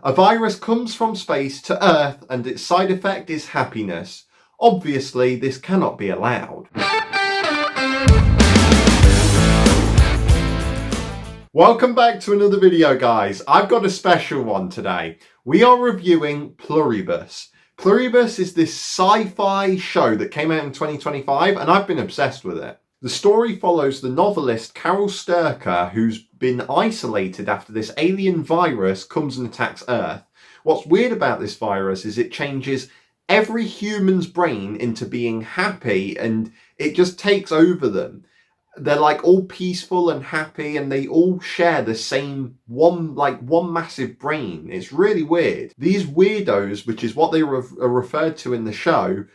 A virus comes from space to Earth and its side effect is happiness. Obviously, this cannot be allowed. Welcome back to another video, guys. I've got a special one today. We are reviewing Pluribus. Pluribus is this sci-fi show that came out in 2025 and I've been obsessed with it. The story follows the novelist Carol Sturcker, who's been isolated after this alien virus comes and attacks Earth. What's weird about this virus is it changes every human's brain into being happy and it just takes over them. They're like all peaceful and happy and they all share the same one massive brain. It's really weird. These weirdos, which is what they are referred to in the show,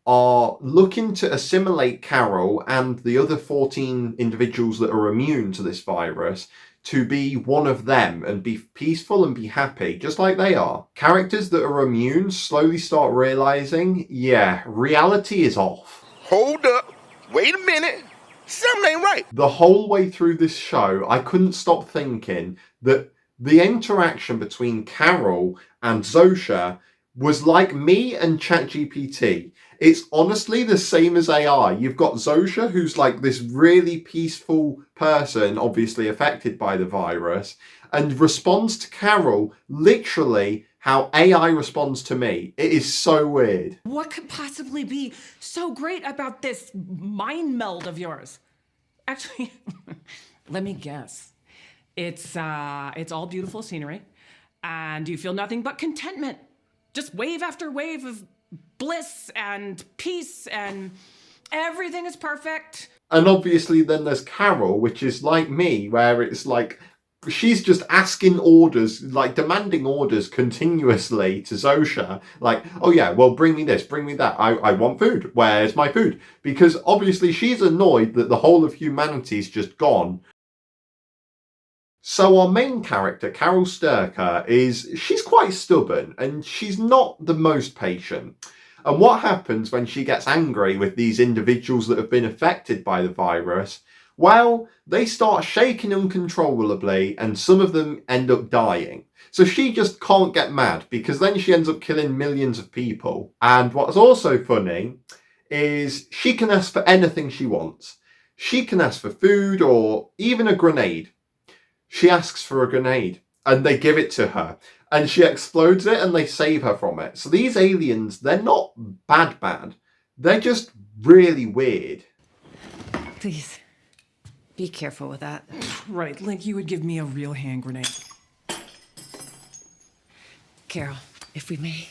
are looking to assimilate Carol and the other 14 individuals that are immune to this virus to be one of them and be peaceful and be happy, just like they are. Characters that are immune slowly start realizing, yeah, reality is off. Hold up. Wait a minute. Something ain't right. The whole way through this show, I couldn't stop thinking that the interaction between Carol and Zosha was like me and ChatGPT. It's honestly the same as AI. You've got Zosha, who's like this really peaceful person, obviously affected by the virus, and responds to Carol literally how AI responds to me. It is so weird. What could possibly be so great about this mind meld of yours? Actually, let me guess. It's all beautiful scenery, and you feel nothing but contentment. Just wave after wave of bliss and peace, and everything is perfect. And obviously then there's Carol, which is like me, where it's like she's just asking orders, like demanding orders continuously to Zosha. Like, oh yeah, well, bring me this, bring me that. I want food. Where's my food? Because obviously she's annoyed that the whole of humanity's just gone. So our main character, Carol Sturcker, she's quite stubborn and she's not the most patient. And what happens when she gets angry with these individuals that have been affected by the virus? Well, they start shaking uncontrollably and some of them end up dying. So she just can't get mad because then she ends up killing millions of people. And what's also funny is she can ask for anything she wants. She can ask for food or even a grenade. She asks for a grenade and they give it to her and she explodes it and they save her from it. So these aliens, they're not bad. They're just really weird. Please. Be careful with that. Right, like you would give me a real hand grenade. Carol, if we may.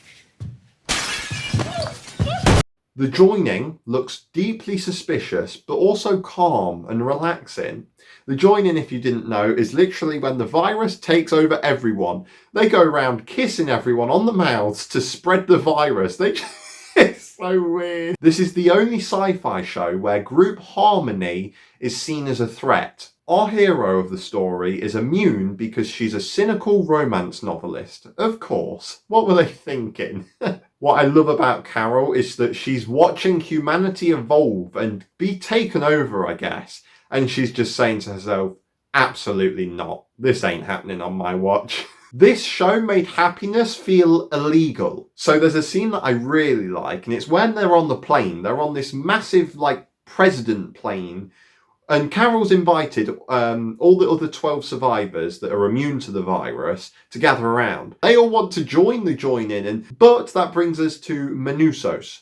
The joining looks deeply suspicious, but also calm and relaxing. The joining, if you didn't know, is literally when the virus takes over everyone. They go around kissing everyone on the mouths to spread the virus. It's so weird. This is the only sci-fi show where group harmony is seen as a threat. Our hero of the story is immune because she's a cynical romance novelist. Of course. What were they thinking? What I love about Carol is that she's watching humanity evolve and be taken over, I guess. And she's just saying to herself, absolutely not. This ain't happening on my watch. This show made happiness feel illegal. So there's a scene that I really like, and it's when they're on the plane. They're on this massive, president plane, and Carol's invited all the other 12 survivors that are immune to the virus to gather around. They all want to join the join-in, but that brings us to Manusos,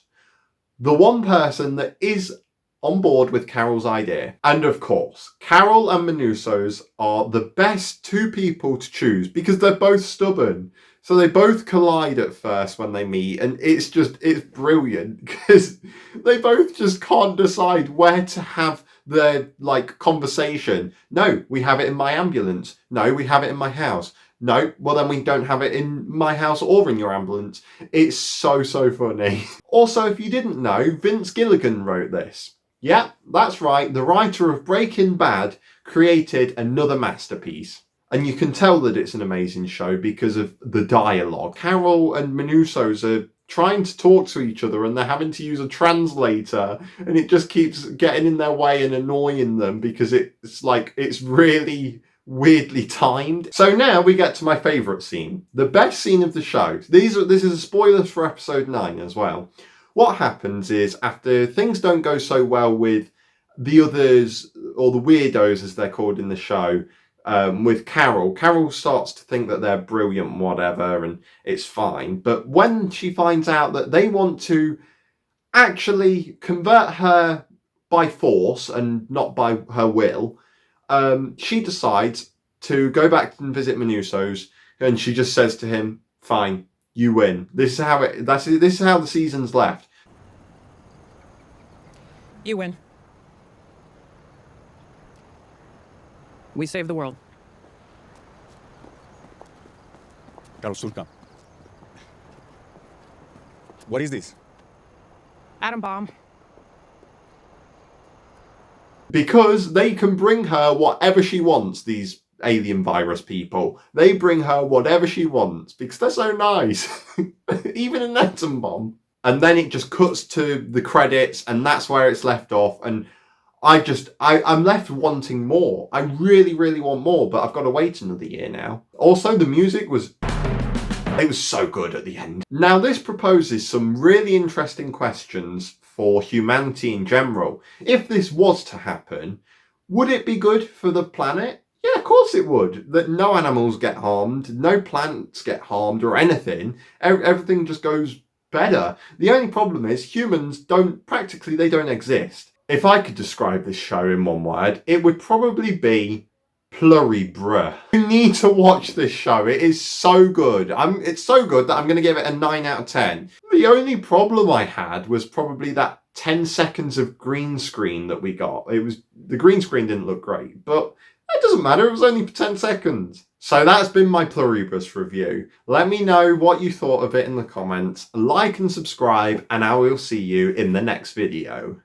the one person that is on board with Carol's idea. And of course, Carol and Manusos are the best two people to choose because they're both stubborn. So they both collide at first when they meet, and it's brilliant because they both just can't decide where to have their conversation. No, we have it in my ambulance. No, we have it in my house. No, well then we don't have it in my house or in your ambulance. It's so funny. Also, if you didn't know, Vince Gilligan wrote this. Yeah, that's right, the writer of Breaking Bad created another masterpiece. And you can tell that it's an amazing show because of the dialogue. Carol and Manusos are trying to talk to each other and they're having to use a translator and it just keeps getting in their way and annoying them because it's really weirdly timed. So now we get to my favourite scene, the best scene of the show. This is a spoiler for episode 9 as well. What happens is, after things don't go so well with the others, or the weirdos as they're called in the show, with Carol starts to think that they're brilliant and whatever, and it's fine. But when she finds out that they want to actually convert her by force and not by her will, she decides to go back and visit Manusso's, and she just says to him, "Fine, you win." This is how the season's left. You win. We save the world. Karusulka. What is this? Atom bomb. Because they can bring her whatever she wants, these alien virus people. They bring her whatever she wants because they're so nice. Even an atom bomb. And then it just cuts to the credits, and that's where it's left off. And I'm left wanting more. I really, really want more, but I've got to wait another year now. Also, the music was so good at the end. Now, this proposes some really interesting questions for humanity in general. If this was to happen, would it be good for the planet? Yeah, of course it would. That no animals get harmed, no plants get harmed or anything. Everything just goes better. The only problem is humans don't exist. If I could describe this show in one word, it would probably be Pluribus. You need to watch this show. It is so good. It's so good that I'm going to give it a 9 out of 10. The only problem I had was probably that 10 seconds of green screen that we got. The green screen didn't look great, but it doesn't matter. It was only for 10 seconds. So that's been my Pluribus review. Let me know what you thought of it in the comments. Like and subscribe, and I will see you in the next video.